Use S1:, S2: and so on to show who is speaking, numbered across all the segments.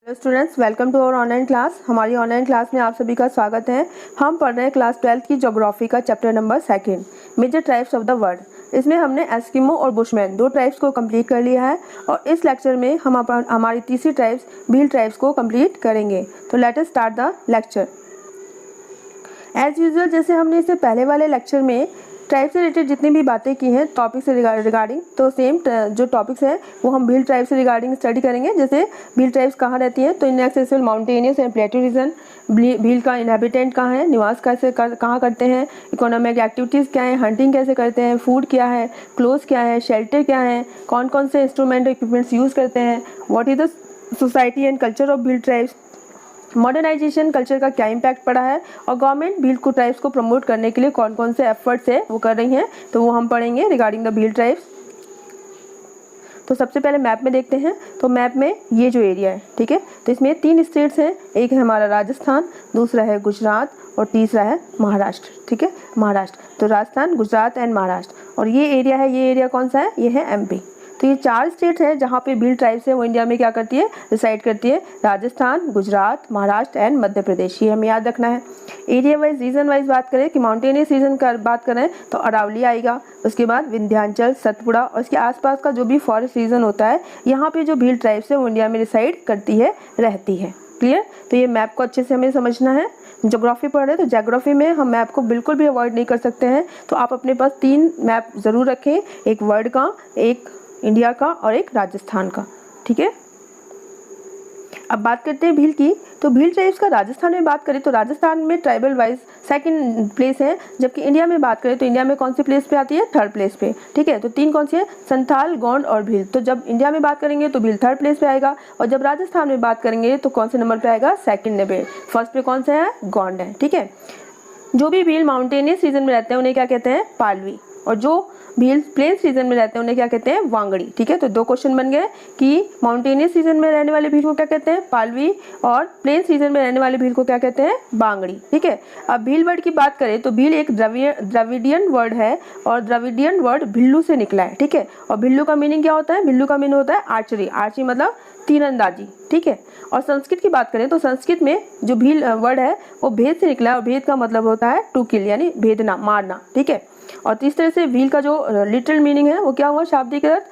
S1: Hello students, welcome to our online class. हमारी online class में आप सभी का स्वागत है। हम पढ़ रहे हैं क्लास 12 की ज्योग्राफी का chapter number 2 major tribes of the world. इसमें हमने एस्किमो और बुशमैन दो ट्राइब्स को कंप्लीट कर लिया है और इस लेक्चर में हम हमारी तीसरी ट्राइब्स भील ट्राइब्स को कंप्लीट करेंगे। तो let us start the lecture. As usual, जैसे हमने इससे पहले वाले लेक्चर में ट्राइब से रिलेटेड जितनी भी बातें की हैं टॉपिक से रिगार्डिंग, तो सेम जो टॉपिक्स हैं वो हम भील ट्राइब से रिगार्डिंग स्टडी करेंगे। जैसे भील ट्राइब्स कहाँ रहती हैं, तो inaccessible mountainous and plateau region. Bhil का इनहेबिटेंट कहाँ है, निवास कैसे कहाँ करते हैं, इकोनॉमिक एक्टिविटीज़ क्या है, हंटिंग कैसे करते हैं, फूड क्या है, क्लोथ्स क्या है, शेल्टर क्या है, कौन कौन से इंस्ट्रूमेंट इक्विपमेंट्स यूज़ करते हैं, what is the society and culture of Bhil tribes, modernisation culture का क्या इम्पैक्ट पड़ा है और गवर्नमेंट भील को ट्राइब्स को प्रमोट करने के लिए कौन कौन से एफर्ट्स है वो कर रही हैं, तो वो हम पढ़ेंगे रिगार्डिंग द भील ट्राइब्स। तो सबसे पहले मैप में देखते हैं। तो मैप में ये जो एरिया है, ठीक है, तो इसमें 3 स्टेट्स हैं। एक है हमारा राजस्थान, दूसरा है गुजरात और तीसरा है महाराष्ट्र। ठीक है, महाराष्ट्र। तो राजस्थान, गुजरात एंड महाराष्ट्र। और ये एरिया है, ये एरिया कौन सा है, ये है एमपी। तो ये 4 स्टेट्स हैं जहाँ पे भील ट्राइब्स है वो इंडिया में क्या करती है, रिसाइड करती है। राजस्थान, गुजरात, महाराष्ट्र एंड मध्य प्रदेश, ये हमें याद रखना है। एरिया वाइज, रीजन वाइज बात करें कि माउंटेनियस रीजन का बात करें तो अरावली आएगा, उसके बाद विंध्याचल, सतपुड़ा और इसके आसपास का जो भी फॉरेस्ट रीजन होता है, यहाँ पे जो भील ट्राइब्स है वो इंडिया में रिसाइड करती है, रहती है। क्लियर। तो ये मैप को अच्छे से हमें समझना है। ज्योग्राफी पढ़ रहे हैं तो ज्योग्राफी में हम मैप को बिल्कुल भी अवॉइड नहीं कर सकते हैं। तो आप अपने पास 3 मैप ज़रूर रखें, एक वर्ल्ड का, एक इंडिया का और एक राजस्थान का। ठीक है, अब बात करते हैं भील की। तो भील ट्राइब्स का राजस्थान में बात करें तो राजस्थान में ट्राइबल वाइज 2nd प्लेस है, जबकि इंडिया में बात करें तो इंडिया में कौन सी प्लेस पे आती है, 3rd प्लेस पे। ठीक है, तो 3 कौन सी है, संथाल, गोंड और भील। तो जब इंडिया में बात करेंगे तो भील 3rd प्लेस पे आएगा और जब राजस्थान में बात करेंगे तो कौन से नंबर पे आएगा, 2nd पे। फर्स्ट पे कौन सा है, गोंड है। ठीक है, जो भी भील माउंटेनियस रीजन में रहते हैं उन्हें क्या कहते हैं, पालवी, और जो भील प्लेन्स रीजन में रहते हैं उन्हें क्या कहते हैं, वांगड़ी। ठीक है, तो 2 क्वेश्चन बन गए कि माउंटेनियस रीजन में रहने वाले भील को क्या कहते हैं, पालवी, और प्लेन्स रीजन में रहने वाले भील को क्या कहते हैं, बांगड़ी। ठीक है, अब भील वर्ड की बात करें तो भील एक द्रविडियन वर्ड है और द्रविडियन वर्ड भिल्लू से निकला है। ठीक है, और भिल्लू का मीनिंग क्या होता है, भिल्लू का मीनिंग होता है आर्चरी। आर्चरी मतलब तीरंदाजी। ठीक है, और संस्कृत की बात करें तो संस्कृत में जो भील वर्ड है वो भेद से निकला है और भेद का मतलब होता है टू किल, यानी भेदना, मारना। ठीक है, और इस तरह से भील का जो लिटरल मीनिंग है वो क्या हुआ, शाब्दिक अर्थ,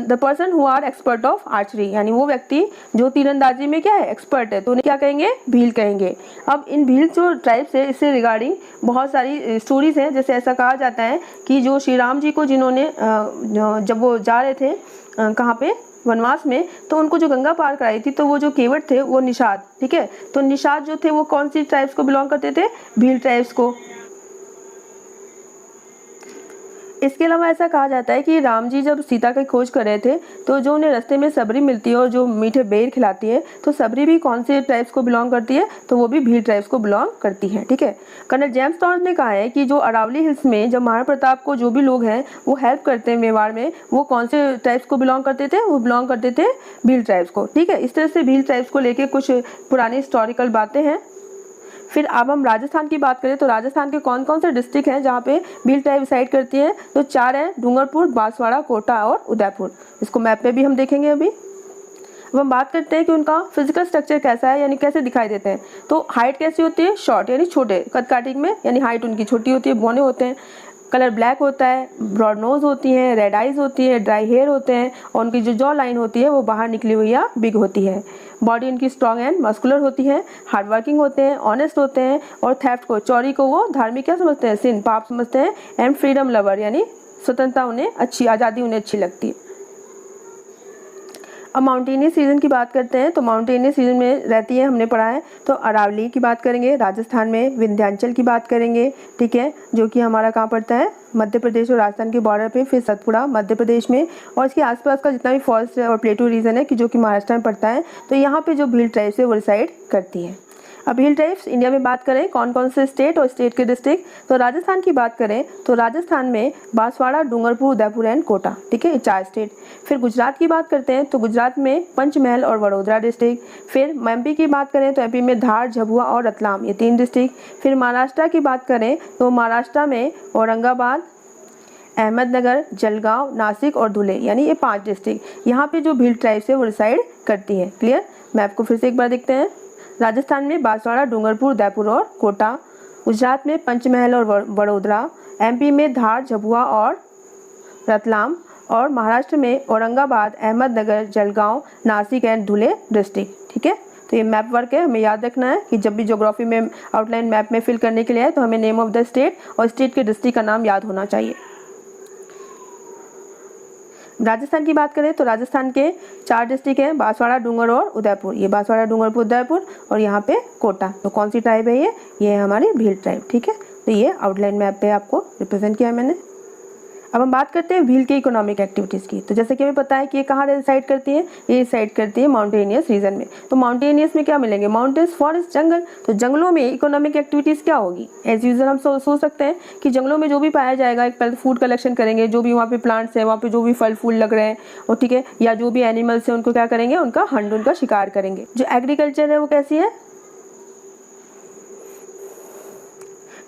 S1: the person who are expert of archery, यानी वो व्यक्ति जो तीरंदाजी में क्या है, एक्सपर्ट है, तो उन्हें क्या कहेंगे, भील कहेंगे। अब इन भील जो ट्राइब्स है इससे रिगार्डिंग बहुत सारी स्टोरीज हैं। जैसे ऐसा कहा जाता है कि जो श्री राम जी को जिन्होंने जब वो जा रहे थे कहाँ पे, वनवास में, तो उनको जो गंगा पार कराई थी तो वो जो केवट थे वो निषाद। ठीक है, तो निषाद जो थे वो कौन सी ट्राइब्स को बिलोंग करते थे, भील ट्राइब्स को। इसके अलावा ऐसा कहा जाता है कि राम जी जब सीता की खोज कर रहे थे तो जो उन्हें रास्ते में सबरी मिलती है और जो मीठे बेर खिलाती है, तो सबरी भी कौन से ट्राइब्स को बिलोंग करती है, तो वो भी भील ट्राइब्स को बिलोंग करती है। ठीक है, कर्नल जेम्स टॉर्च ने कहा है कि जो अरावली हिल्स में जब महाराणा प्रताप को जो भी लोग हैं वो हेल्प करते हैं मेवाड़ में, वो कौन से ट्राइब्स को बिलोंग करते थे, वो बिलोंग करते थे भील ट्राइब्स को। ठीक है, इस तरह से भील ट्राइब्स को लेके कुछ पुरानी हिस्टोरिकल बातें हैं। फिर अब हम राजस्थान की बात करें तो राजस्थान के कौन कौन से डिस्ट्रिक्ट हैं जहाँ पे भील ट्राइब रिसाइड करती है, तो 4 हैं, डूंगरपुर, बांसवाड़ा, कोटा और उदयपुर। इसको मैप पे भी हम देखेंगे अभी। अब हम बात करते हैं कि उनका फिजिकल स्ट्रक्चर कैसा है, यानी कैसे दिखाई देते हैं। तो हाइट कैसी होती है, शॉर्ट, यानी छोटे, कद काठी में, यानी हाइट उनकी छोटी होती है, बौने होते हैं। कलर ब्लैक होता है, ब्रॉड नोज होती है, रेड आइज होती है, ड्राई हेयर होते हैं और उनकी जो जॉ लाइन होती है वो बाहर निकली हुई या बिग होती है। बॉडी उनकी स्ट्रॉन्ग एंड मस्कुलर होती है, हार्ड वर्किंग होते हैं, ऑनेस्ट होते हैं और थेफ्ट को, चोरी को वो धार्मिक क्या समझते हैं, सिन, पाप समझते हैं। एंड फ्रीडम लवर, यानी स्वतंत्रता उन्हें अच्छी, आज़ादी उन्हें अच्छी लगती है। अब माउंटेनियस रीजन की बात करते हैं तो माउंटेनियस रीजन में रहती है, हमने पढ़ा है, तो अरावली की बात करेंगे, राजस्थान में विंध्याचल की बात करेंगे। ठीक है, जो कि हमारा कहाँ पड़ता है, मध्य प्रदेश और राजस्थान के बॉर्डर पे। फिर सतपुड़ा मध्य प्रदेश में और इसके आसपास का जितना भी फॉरेस्ट और प्लेटू रीजन है कि जो कि महाराष्ट्र में पड़ता है, तो यहाँ पे जो भील ट्राइब्स है वो रिसाइड करती है। अब भील ट्राइब्स इंडिया में बात करें कौन कौन से स्टेट और स्टेट के डिस्ट्रिक्ट, तो राजस्थान की बात करें तो राजस्थान में बांसवाड़ा, डूंगरपुर, उदयपुर एंड कोटा। ठीक है, 4 स्टेट। फिर गुजरात की बात करते हैं तो गुजरात में पंचमहल और वडोदरा डिस्ट्रिक्ट। फिर एमपी की बात करें तो एमपी में धार, झबुआ और रतलाम, ये 3 डिस्ट्रिक्ट। फिर महाराष्ट्र की बात करें तो महाराष्ट्र में औरंगाबाद, अहमदनगर, जलगांव, नासिक और धुले, यानी ये 5 डिस्ट्रिक्ट। यहाँ पे जो भील ट्राइब्स है वो रिसाइड करती है। क्लियर। मैप को फिर से एक बार देखते हैं। राजस्थान में बांसवाड़ा, डूंगरपुर, उदयपुर और कोटा। गुजरात में पंचमहल और वडोदरा। एमपी में धार, झाबुआ और रतलाम। और महाराष्ट्र में Aurangabad, Ahmednagar, Jalgaon, Nashik and Dhule district. ठीक है, तो ये मैप वर्क है, हमें याद रखना है कि जब भी ज्योग्राफी में आउटलाइन मैप में फिल करने के लिए है तो हमें नेम ऑफ द स्टेट और स्टेट के डिस्ट्रिक्ट का नाम याद होना चाहिए। राजस्थान की बात करें तो राजस्थान के 4 डिस्ट्रिक्ट हैं, बांसवाड़ा, डूंगर और उदयपुर। ये बांसवाड़ा, डूंगरपुर, उदयपुर और यहाँ पे कोटा। तो कौन सी ट्राइब है ये है हमारी भील ट्राइब। ठीक है, तो ये आउटलाइन मैप पे आपको रिप्रेजेंट किया है मैंने। अब हम बात करते हैं भील के इकोनॉमिक एक्टिविटीज़ की। तो जैसे कि हमें पता है कि ये कहाँ रिसाइड करती है, ये रिसाइड करती है माउंटेनियस रीजन में। तो माउंटेनियस में क्या मिलेंगे, माउंटेन्स, फॉरेस्ट, जंगल। तो जंगलों में इकोनॉमिक एक्टिविटीज़ क्या होगी, एज यूजल हम सोच सकते हैं कि जंगलों में जो भी पाया जाएगा, एक पहले फूड कलेक्शन करेंगे, जो भी वहाँ पे प्लांट्स है, वहाँ पे जो भी फल फूल लग रहे हैं और ठीक है, या जो भी एनिमल्स है उनको क्या करेंगे, उनका हंट, उनका शिकार करेंगे। जो एग्रीकल्चर है वो कैसी है,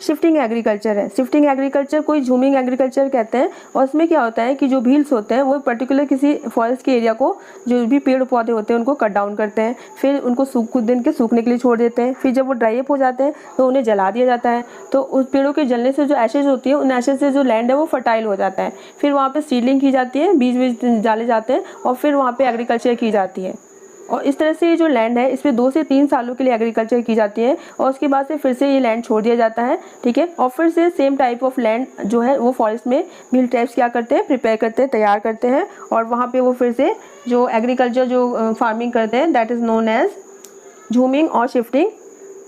S1: शिफ्टिंग एग्रीकल्चर है। शिफ्टिंग एग्रीकल्चर कोई झूमिंग एग्रीकल्चर कहते हैं। और उसमें क्या होता है कि जो भील्स होते हैं वो पर्टिकुलर किसी फॉरेस्ट के एरिया को, जो भी पेड़ पौधे होते हैं उनको कट डाउन करते हैं, फिर उनको कुछ दिन के सूखने के लिए छोड़ देते हैं, फिर जब वो ड्राई अप हो जाते हैं तो उन्हें जला दिया जाता है। तो उस पेड़ों के जलने से जो एशेज होती है, उन एशेज से जो लैंड है वो फर्टाइल हो जाता है। फिर वहाँ पर सीडलिंग की जाती है, बीज डाले जाते हैं और फिर वहाँ पर एग्रीकल्चर की जाती है। और इस तरह से ये जो लैंड है इसमें 2 से 3 सालों के लिए एग्रीकल्चर की जाती है और उसके बाद से फिर से ये लैंड छोड़ दिया जाता है। ठीक है, और फिर से सेम टाइप ऑफ लैंड जो है वो फॉरेस्ट में भील ट्राइब्स क्या करते हैं, प्रिपेयर करते हैं, तैयार करते हैं और वहाँ पे वो फिर से जो एग्रीकल्चर जो फार्मिंग करते हैं दैट इज़ नोन एज झूमिंग और शिफ्टिंग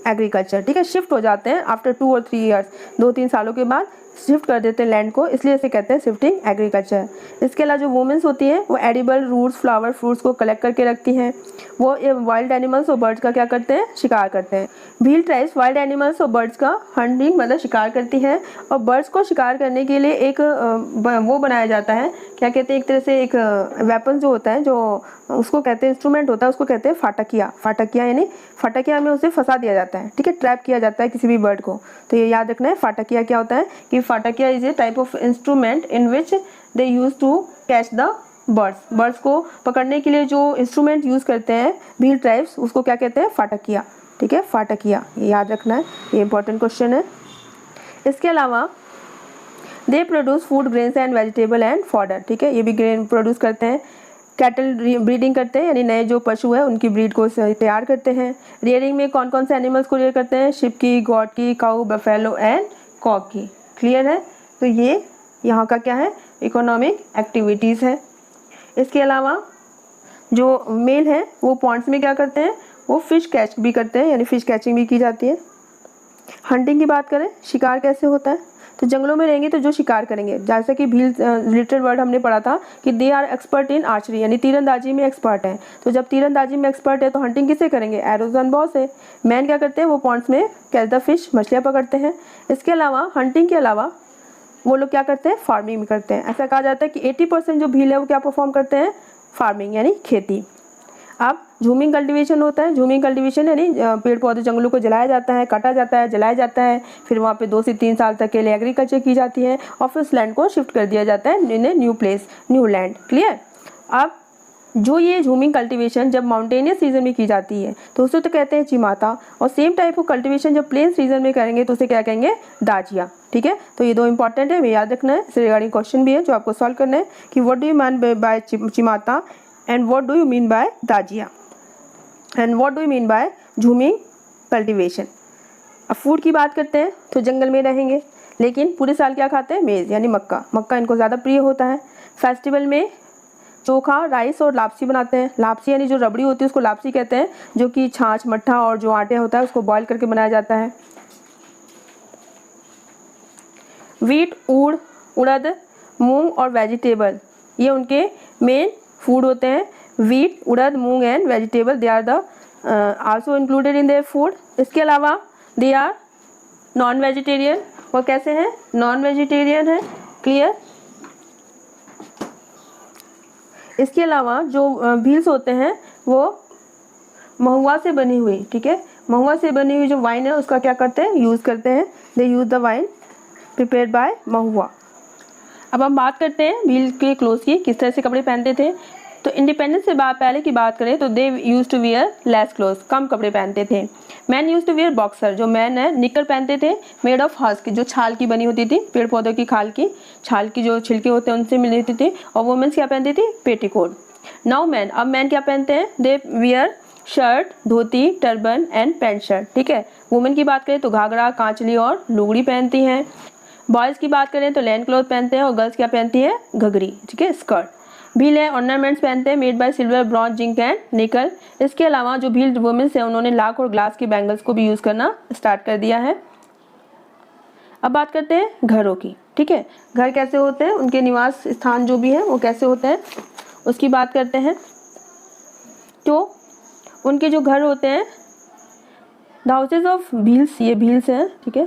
S1: एग्रीकल्चर। ठीक है, शिफ्ट हो जाते हैं आफ्टर 2 और 3 ईयर्स, 2-3 सालों के बाद शिफ्ट कर देते हैं लैंड को, इसलिए इसे कहते हैं शिफ्टिंग एग्रीकल्चर। इसके अलावा जो वुमेन्स होती हैं वो एडिबल रूट्स, फ्लावर, फ्रूट्स को कलेक्ट करके रखती हैं। वो वाइल्ड एनिमल्स और बर्ड्स का क्या करते हैं, शिकार करते हैं। भील ट्राइब्स वाइल्ड एनिमल्स और बर्ड्स का हंटिंग मतलब शिकार करती हैं और बर्ड्स को शिकार करने के लिए एक वो बनाया जाता है, क्या कहते हैं, एक तरह से एक वेपन जो होता है, जो उसको कहते हैं इंस्ट्रूमेंट होता है, उसको कहते हैं फाटकिया। फाटकिया यानी फाटकिया में उसे फंसा दिया जाता है। ठीक है, ट्रैप किया जाता है किसी भी बर्ड को। तो ये याद रखना है, फाटकिया क्या होता है कि फाटकिया is a type of instrument in which they use to catch the birds. Birds को पकड़ने के लिए जो इंस्ट्रूमेंट यूज़ करते हैं भील ट्राइब्स, उसको क्या कहते हैं, फाटकिया। ठीक है, फाटकिया, ये याद रखना है, ये इंपॉर्टेंट क्वेश्चन है। इसके अलावा they produce food, grains and vegetable and fodder. ठीक है, ये भी ग्रेन प्रोड्यूस करते हैं। कैटल ब्रीडिंग करते हैं, यानी नए जो पशु है उनकी ब्रीड को तैयार करते हैं। रियरिंग में कौन कौन से एनिमल्स को रियर करते हैं, शिप की, गॉट की, काऊ, बफेलो एंड कॉक की। क्लियर है, तो ये यहाँ का क्या है, इकोनॉमिक एक्टिविटीज़ है। इसके अलावा जो मेल है वो पॉन्ड्स में क्या करते हैं, वो फिश कैच भी करते हैं, यानी फिश कैचिंग भी की जाती है। हंटिंग की बात करें, शिकार कैसे होता है, तो जंगलों में रहेंगे तो जो शिकार करेंगे, जैसा कि भील लिटिल वर्ड हमने पढ़ा था कि they are expert in archery, यानी तीरंदाजी में एक्सपर्ट हैं। तो जब तीरंदाजी में एक्सपर्ट है तो हंटिंग किसे करेंगे, एरोज एंड बॉ से। मैन क्या करते हैं, वो पॉन्ड्स में कैच द फिश, मछलियाँ पकड़ते हैं। इसके अलावा हंटिंग के अलावा वो लोग क्या करते हैं, फार्मिंग भी करते हैं। ऐसा कहा जाता है कि 80% जो भील है वो क्या परफॉर्म करते हैं, फार्मिंग यानी खेती। अब झूमिंग कल्टीवेशन होता है। झूमिंग कल्टीवेशन यानी पेड़ पौधे जंगलों को जलाया जाता है, काटा जाता है, जलाया जाता है, फिर वहाँ पे 2 से 3 साल तक के लिए एग्रीकल्चर की जाती है और फिर उस लैंड को शिफ्ट कर दिया जाता है in a new place, new land. Clear. अब जो ये झूमिंग कल्टीवेशन जब माउंटेनियस रीजन में की जाती है तो उसे तो कहते हैं चिमाता, और सेम टाइप ऑफ कल्टीवेशन जब प्लेन्स रीजन में करेंगे तो उसे क्या कहेंगे, दाजिया। ठीक है, तो ये 2 इंपॉर्टेंट है, हमें याद रखना है। इससे रिगार्डिंग क्वेश्चन भी है जो आपको सॉल्व करना है कि what do you mean by चिमाता and what do you mean by दाजिया and what do you mean by झूमिंग कल्टीवेशन। अब फूड की बात करते हैं तो जंगल में रहेंगे लेकिन पूरे साल क्या खाते हैं, मेज़ यानी मक्का। मक्का इनको ज़्यादा प्रिय होता है। फेस्टिवल में चोखा, राइस और लापसी बनाते हैं। लापसी यानी जो रबड़ी होती है उसको लापसी कहते हैं, जो कि छाछ, मट्ठा और जो आटे होता है उसको बॉईल करके बनाया जाता है। वीट, उड़द, मूंग और वेजिटेबल, ये उनके मेन फूड होते हैं। Wheat, urad, moong and vegetable, they are the also included in their food. इसके अलावा दे आर नॉन वेजिटेरियन। वो कैसे हैं, नॉन वेजिटेरियन है। क्लियर। इसके अलावा जो भील्स होते हैं वो महुआ से बनी हुई, ठीक है, महुआ से बनी हुई जो वाइन है उसका क्या करते हैं, यूज़ करते हैं। They use the wine prepared by mahua. अब हम बात करते हैं भील के क्लोथ की, किस तरह से कपड़े पहनते थे। तो इंडिपेंडेंस से पहले की बात करें तो they use to wear less cloth, कम कपड़े पहनते थे। Man use to wear boxer, जो मैन है निकर पहनते थे, मेड ऑफ हस्क, जो छाल की बनी होती थी, पेड़ पौधों की छाल की जो छिलके होते हैं उनसे मिली होती थी। और वुमेन्स क्या पहनती थी, पेटीकोट। नाउ मैन, अब मैन क्या पहनते हैं, they wear shirt, dhoti, turban and pant shirt, ठीक है। वुमेन की बात करें तो घाघरा, कांचली और लुगड़ी पहनती हैं। बॉयज़ की बात करें तो लैंड क्लॉथ पहनते हैं और गर्ल्स क्या पहनती है, घघरी, ठीक है, स्कर्ट। भील है, ऑर्नामेंट्स पहनते हैं made by silver, bronze, zinc and निकल। इसके अलावा जो भील वुमेन्स हैं उन्होंने लाख और ग्लास के बैंगल्स को भी यूज़ करना स्टार्ट कर दिया है। अब बात करते हैं घरों की, ठीक है। घर कैसे होते हैं, उनके निवास स्थान जो भी है वो कैसे होते हैं उसकी बात करते हैं। तो उनके जो घर होते हैं, द हाउसेज ऑफ भील्स, ये भील्स हैं, ठीक है,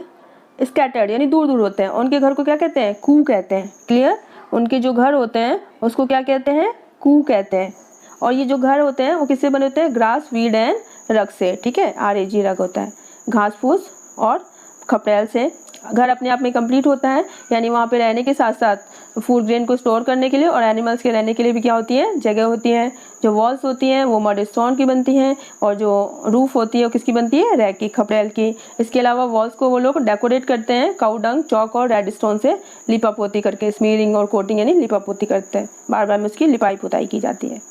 S1: स्कैटर्ड यानी दूर दूर होते हैं। उनके घर को क्या कहते हैं, कू कहते हैं। क्लियर, उनके जो घर होते हैं उसको क्या कहते हैं, कू कहते हैं। और ये जो घर होते हैं वो किससे बने होते हैं, ग्रास, वीड एंड रग से, ठीक है, RAG रग होता है, घास फूस और खपरेल से। घर अपने आप में कंप्लीट होता है, यानी वहाँ पे रहने के साथ साथ फूड ग्रेन को स्टोर करने के लिए और एनिमल्स के रहने के लिए भी क्या होती है, जगह होती है। जो वॉल्स होती हैं वो मड स्टोन की बनती हैं और जो रूफ होती है वो किसकी बनती है, रैक की, खपरेल की। इसके अलावा वॉल्स को वो लोग डेकोरेट करते हैं काऊ डंग, चौक और रेड स्टोन से लिपा पोती करके, स्मीरिंग और कोटिंग यानी लिपा पोती करते हैं, बार बार में उसकी लिपाई पुताई की जाती है,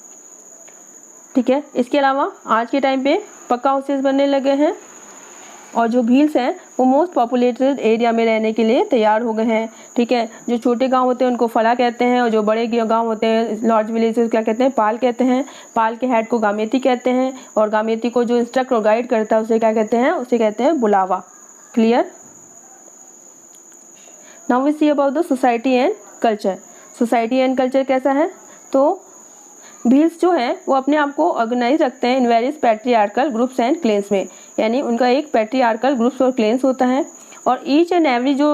S1: ठीक है। इसके अलावा आज के टाइम पे पक्का हाउसेज बनने लगे हैं और जो भील्स हैं वो मोस्ट पॉपुलेटेड एरिया में रहने के लिए तैयार हो गए हैं, ठीक है। जो छोटे गांव होते हैं उनको फला कहते हैं और जो बड़े गांव होते हैं, लार्ज विलेजेस, क्या कहते हैं, पाल कहते हैं। पाल के हेड को गामेती कहते हैं और गामेती को जो इंस्ट्रक्ट और गाइड करता है उसे क्या कहते हैं, उसे कहते हैं बुलावा। Clear. Now we see about the society and culture. Society and culture कैसा है, तो भील्स जो है वो अपने आप को ऑर्गेनाइज रखते हैं in various patriarchal groups and clans में, यानी उनका एक पैट्रियार्कल ग्रुप्स और क्लेन्स होता है और ईच एंड एवरी जो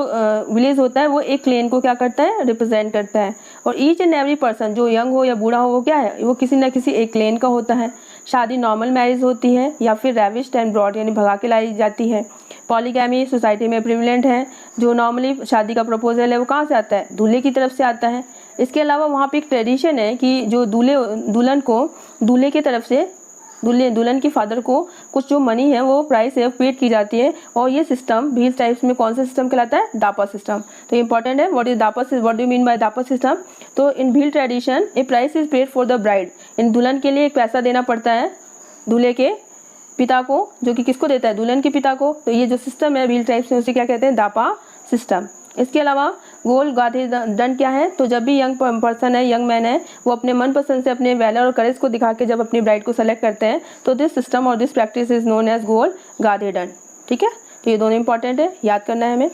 S1: विलेज होता है वो एक क्लेन को क्या करता है, रिप्रेजेंट करता है। और ईच एंड एवरी पर्सन, जो यंग हो या बूढ़ा हो, वो क्या है, वो किसी न किसी एक क्लेन का होता है। शादी नॉर्मल मैरिज होती है या फिर रेविश्ड एंड ब्रॉड यानी भगा के लाई जाती है। पॉलीगैमी सोसाइटी में प्रिविलेंट है। जो नॉर्मली शादी का प्रपोजल है वो कहाँ से आता है, दूल्हे की तरफ से आता है। इसके अलावा वहाँ पे एक ट्रेडिशन है कि जो दुल्हन को दूल्हे की तरफ से दुल्हन की फादर को कुछ जो मनी है वो प्राइस है पेड की जाती है। और ये सिस्टम भील टाइप्स में कौन सा सिस्टम कहलाता है, दापा सिस्टम। तो इंपॉर्टेंट है, व्हाट इज दापा, व्हाट डू मीन बाय दापा सिस्टम। तो in Bhil tradition a price is paid for the bride, इन दुल्हन के लिए एक पैसा देना पड़ता है दूल्हे के पिता को, जो कि किसको देता है, दुल्हन के पिता को। तो ये जो सिस्टम है भील टाइप्स में उसे क्या कहते हैं, दापा सिस्टम। इसके अलावा गोल गाधे दंड क्या है, तो जब भी यंग पर्सन है, यंग मैन है, वो अपने मनपसंद से अपने वैलर और करेज को दिखा के जब अपनी ब्राइड को सेलेक्ट करते हैं तो दिस सिस्टम और this practice is known as गोल गाधे दंड, ठीक है। तो ये दोनों इंपॉर्टेंट है, याद करना है हमें।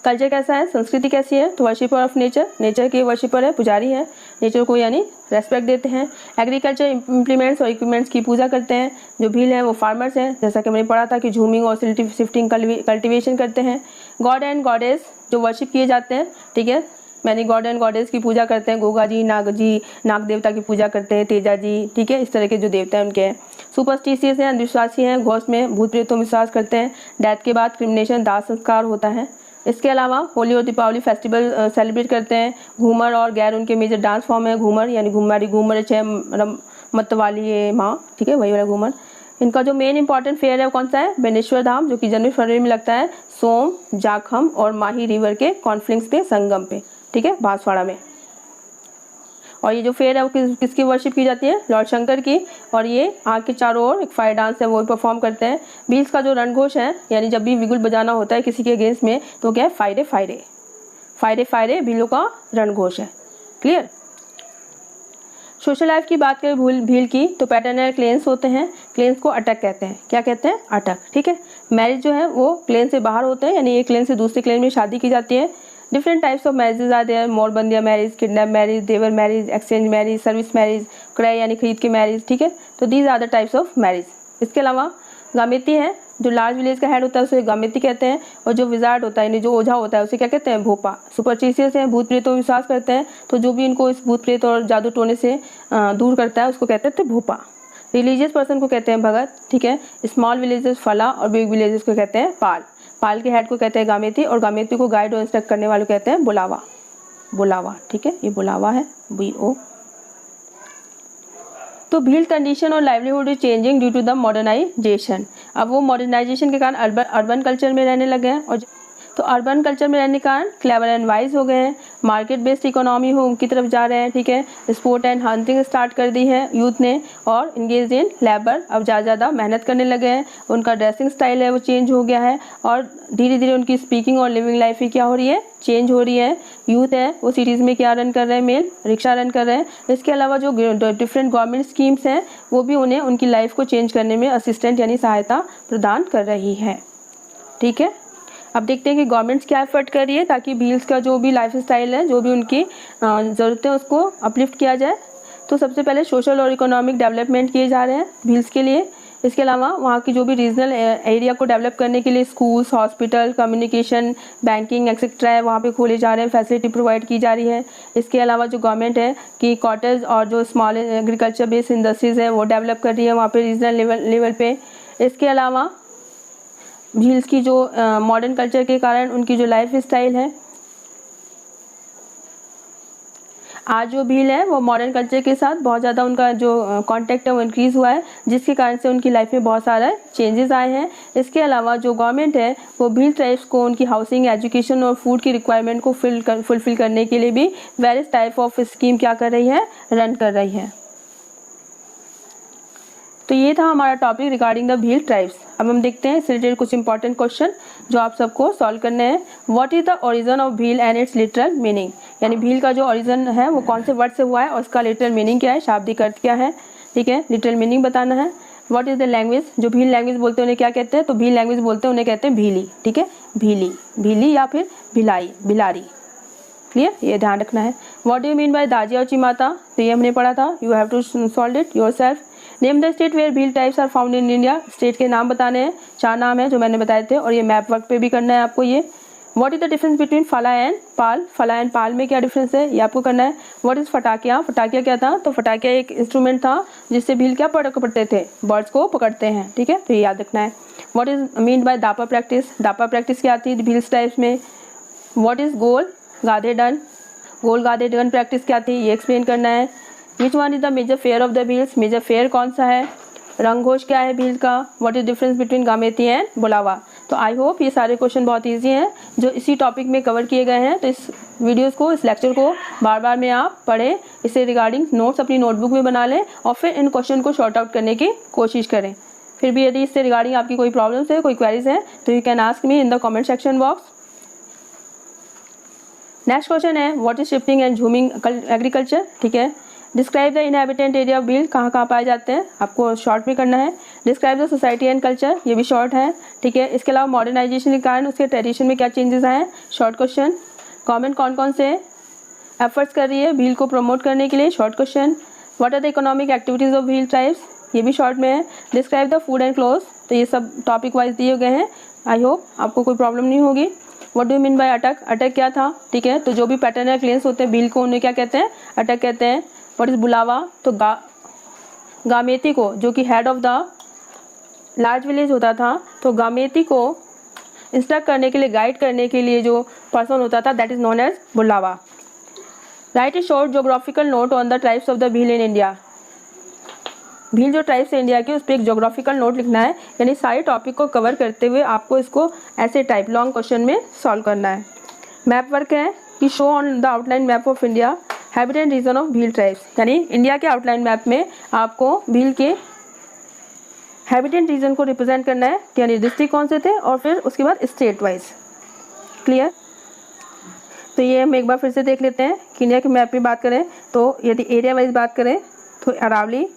S1: कल्चर कैसा है, संस्कृति कैसी है, तो वर्शिपर ऑफ नेचर, नेचर के वर्शिपर है, पुजारी है, नेचर को यानी रेस्पेक्ट देते हैं। एग्रीकल्चर इम्प्लीमेंट्स और इक्विपमेंट्स की पूजा करते हैं। जो भील हैं वो फार्मर्स हैं, जैसा कि मैंने पढ़ा था कि झूमिंग और शिफ्टिंग कल्टिवेशन करते हैं। गॉड एंड गॉडेस जो वर्शिप किए जाते हैं, ठीक है, मैंने गॉड एंड गॉडेस की पूजा करते हैं, गोगा जी, नाग देवता की पूजा करते हैं, तेजा जी, ठीक है, इस तरह के जो देवता हैं उनके हैं। सुपरस्टिशियस हैं, अंधविश्वासी हैं, घोस्ट में भूत प्रेतों में विश्वास करते हैं। डेथ के बाद क्रिमिनेशन, दाह संस्कार होता है। इसके अलावा होली और दीपावली फेस्टिवल सेलिब्रेट करते हैं। घूमर और गैर उनके मेजर डांस फॉर्म है। घूमर यानी घूमर छे मत वाली ये माँ, ठीक है, वही वाला घूमर। इनका जो मेन इंपॉर्टेंट फेयर है वो कौन सा है, बेनेश्वर धाम, जो कि जनवरी फरवरी में लगता है, सोम, जाखम और माही रिवर के कॉन्फ्लिक्स पे, संगम पे, ठीक है, बांसवाड़ा में। और ये जो फेयर है वो किसकी वर्शिप की जाती है, लॉर्ड शंकर की। और ये आग के चारों ओर एक फायर डांस है वो परफॉर्म करते हैं। भील्स का जो रणघोष है, यानी जब भी विगुल बजाना होता है किसी के अगेंस्ट में, तो क्या है, फायरे फायरे फायरे फायरे भीलों का रणघोष है। क्लियर। सोशल लाइफ की बात करें भील की, तो पैटर्नल क्लेन्स होते हैं। क्लेन्स को अटक कहते हैं, क्या कहते हैं, अटक, ठीक है। मैरिज जो है वो क्लेन से बाहर होते हैं, यानी एक क्लेन से दूसरे क्लेन में शादी की जाती है। Different types of marriages are there, मोरबंदिया marriage, kidnap marriage, devar marriage, exchange marriage, service marriage, क्रय यानी खरीद के मैरिज, ठीक है। तो these are the types of marriage. इसके अलावा गामेती है, जो लार्ज विलेज का हेड होता है उसे गामेती कहते हैं। और जो विजार्ड होता है यानी जो ओझा होता है उसे क्या कहते हैं, भोपा। सुपरस्टिशियस हैं, भूत प्रेतों में विश्वास करते हैं, तो जो भी इनको इस भूत प्रेत और जादू टोने से दूर करता है उसको कहते थे भोपा। रिलीजियस पर्सन को कहते हैं भगत, ठीक है। स्मॉल विलेजेस फला और बिग विलेजेस को कहते हैं पाल। पाल के हेड को कहते हैं गामेती और गामेती को गाइड और इंस्ट्रक्ट करने वाले कहते हैं बुलावा, बुलावा, ठीक है, ये बुलावा है, BO। तो भील कंडीशन और livelihood is changing due to the modernization. अब वो मॉडर्नाइजेशन के कारण अर्बन कल्चर में रहने लगे हैं, और तो अर्बन कल्चर में रहने के कारण क्लेवर एंड वाइज हो गए हैं, मार्केट बेस्ड इकोनॉमी हो की तरफ जा रहे हैं, ठीक है। स्पोर्ट एंड हंटिंग स्टार्ट कर दी है यूथ ने, और इंगेज इन लेबर, अब ज़्यादा मेहनत करने लगे हैं। उनका ड्रेसिंग स्टाइल है वो चेंज हो गया है, और धीरे धीरे उनकी स्पीकिंग और लिविंग लाइफ भी क्या हो रही है, चेंज हो रही है। यूथ है वो सिटीज़ में क्या रन कर रहे हैं, मेल रिक्शा रन कर रहे हैं। इसके अलावा जो डिफरेंट गवर्नमेंट स्कीम्स हैं वो भी उन्हें उनकी लाइफ को चेंज करने में असिस्टेंट यानी सहायता प्रदान कर रही है, ठीक है। अब देखते हैं कि गवर्नमेंट्स क्या एफर्ट कर रही है ताकि भील्स का जो भी लाइफ स्टाइल है, जो भी उनकी ज़रूरतें उसको अपलिफ्ट किया जाए। तो सबसे पहले सोशल और इकोनॉमिक डेवलपमेंट किए जा रहे हैं भील्स के लिए। इसके अलावा वहाँ की जो भी रीजनल एरिया को डेवलप करने के लिए schools, hospital, communication, banking etcetera है वहाँ पे खोले जा रहे हैं, फैसिलिटी प्रोवाइड की जा रही है। इसके अलावा जो गवर्नमेंट है कि कॉटेज और जो स्मॉल एग्रीकल्चर बेस्ड इंडस्ट्रीज़ है वो डेवलप कर रही है वहाँ पे रीजनल लेवल पे। इसके अलावा भील्स की जो मॉडर्न कल्चर के कारण उनकी जो लाइफ स्टाइल है, आज जो भील है वो मॉडर्न कल्चर के साथ बहुत ज़्यादा उनका जो कांटेक्ट है वो इंक्रीज़ हुआ है, जिसके कारण से उनकी लाइफ में बहुत सारे चेंजेस आए हैं। इसके अलावा जो गवर्नमेंट है वो भील ट्राइब्स को उनकी हाउसिंग, एजुकेशन और फूड की रिक्वायरमेंट को फुलफिल करने के लिए भी वेरियस टाइप ऑफ स्कीम क्या कर रही है, रन कर रही है। तो ये था हमारा topic regarding the Bhil tribes. अब हम देखते हैं इससे रिलेटेड कुछ इंपॉर्टेंट क्वेश्चन जो आप सबको सॉल्व करने हैं। What is the origin of Bhil and it's literal meaning, यानी भील का जो ओरिजिन है वो कौन से वर्ड से हुआ है और उसका लिटरल मीनिंग क्या है, शाब्दिक अर्थ क्या है, ठीक है। लिटरल मीनिंग बताना है। व्हाट इज द लैंग्वेज, जो भील लैंग्वेज बोलते हैं उन्हें क्या कहते हैं, तो भील लैंग्वेज बोलते हैं उन्हें कहते हैं भीली, ठीक है। भीली, भीली या फिर भिलाई, बिलारी, क्लियर, ये ध्यान रखना है। What do you mean by दाजिया और चिमाता, तो ये हमने पढ़ा था, you have to solve it yourself. Name the state where Bhil types are found in India, state के नाम बताने हैं, 4 नाम है जो मैंने बताए थे, और ये मैप वर्क पे भी करना है आपको ये। What is the difference between फला एंड पाल, फला एंड पाल में क्या डिफरेंस है ये आपको करना है। व्हाट इज फटाकिया, फटाकिया क्या था, तो फटाकिया एक इंस्ट्रूमेंट था जिससे भील क्या पकड़ते थे, बर्ड्स को पकड़ते हैं, ठीक है, तो ये याद रखना है। व्हाट इज मीन बाय दापा प्रैक्टिस, दापा प्रैक्टिस क्या थी भील टाइप्स में। व्हाट इज गोल गाधे डन, गोल गाधे डन प्रैक्टिस क्या थी ये एक्सप्लेन करना है। Which one is the major fair of the Bhils, major fair कौन सा है। रंगघोष क्या है भील का। व्हाट इज डिफरेंस बिटवीन गामेती एंड बुलावा। तो आई होप ये सारे क्वेश्चन बहुत इजी हैं जो इसी टॉपिक में कवर किए गए हैं। तो इस वीडियोस को, इस लेक्चर को बार बार में आप पढ़ें, इससे रिगार्डिंग नोट्स अपनी नोटबुक में बना लें और फिर इन क्वेश्चन को शॉर्ट आउट करने की कोशिश करें। फिर भी यदि इससे रिगार्डिंग आपकी कोई प्रॉब्लम्स है, कोई क्वेरीज है, तो you can ask me in the comment section box. Next question है व्हाट इज शिफ्टिंग एंड झूमिंग एग्रीकल्चर, ठीक है। Describe the inhabitant area of Bhil, कहाँ कहाँ पाए जाते हैं, आपको शॉर्ट में करना है। Describe the society and culture, ये भी शॉर्ट है, ठीक है। इसके अलावा मॉडर्नाइजेशन के कारण उसके ट्रेडिशन में क्या चेंजेस आए हैं, शॉर्ट क्वेश्चन। गवर्नमेंट कौन कौन से एफर्ट्स कर रही है भील को प्रमोट करने के लिए, short question. What are the economic activities of Bhil tribes, ये भी शॉर्ट में है। Describe the food and clothes, तो ये सब टॉपिक वाइज दिए गए हैं। आई होप आपको कोई प्रॉब्लम नहीं होगी। What do you mean bye अटक, अटक क्या था, ठीक है। तो जो भी पैटर्नल क्लेंस होते हैं भील को उन्हें क्या कहते हैं, अटक कहते हैं। व्हाट इज बुलावा, तो गामेती को, जो कि head of the large village होता था, तो गामेती को इंस्ट्रक्ट करने के लिए, गाइड करने के लिए जो पर्सन होता था दैट इज नोन एज बुलावा। Right A short geographical note on the tribes of the Bhil in India, Bhil जो ट्राइब्स है इंडिया के उस पर एक जोग्राफिकल नोट लिखना है, यानी सारे टॉपिक को कवर करते हुए आपको इसको ऐसे टाइप लॉन्ग क्वेश्चन में सॉल्व करना है। मैप वर्क है कि show on the outline map of India habitant region of Bhil tribes, यानी इंडिया के आउटलाइन मैप में आपको भील के हैबिटेंट रीजन को रिप्रेजेंट करना है, यानी डिस्ट्रिक्ट कौन से थे और फिर उसके बाद स्टेट वाइज, क्लियर। तो ये हम एक बार फिर से देख लेते हैं कि इंडिया के मैप में बात करें तो यदि एरिया वाइज बात करें तो अरावली,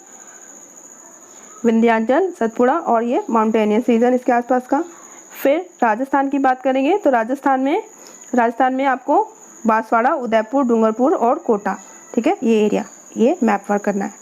S1: विंध्याचल, सतपुड़ा और ये माउंटेनियस रीजन इसके आसपास का। फिर राजस्थान की बात करेंगे तो राजस्थान में आपको बांसवाड़ा, उदयपुर, डूंगरपुर और कोटा, ठीक है, ये एरिया, ये मैप वर्क करना है।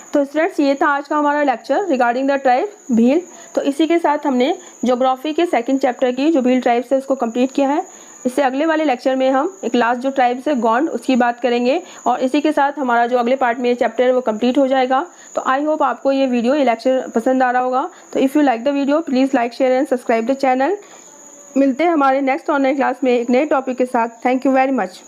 S1: तो स्टूडेंट्स ये था आज का हमारा lecture regarding the tribe Bhil. तो इसी के साथ हमने ज्योग्राफी के सेकंड चैप्टर की जो भील ट्राइब्स है उसको कंप्लीट किया है। इससे अगले वाले लेक्चर में हम एक लास्ट जो ट्राइब्स है गोंड, उसकी बात करेंगे और इसी के साथ हमारा जो अगले पार्ट में चैप्टर है वो कंप्लीट हो जाएगा। तो आई होप आपको ये वीडियो, ये लेक्चर पसंद आ रहा होगा। तो if you like the video please like, share and subscribe the channel. मिलते हैं हमारे नेक्स्ट ऑनलाइन क्लास में एक नए टॉपिक के साथ। Thank you very much.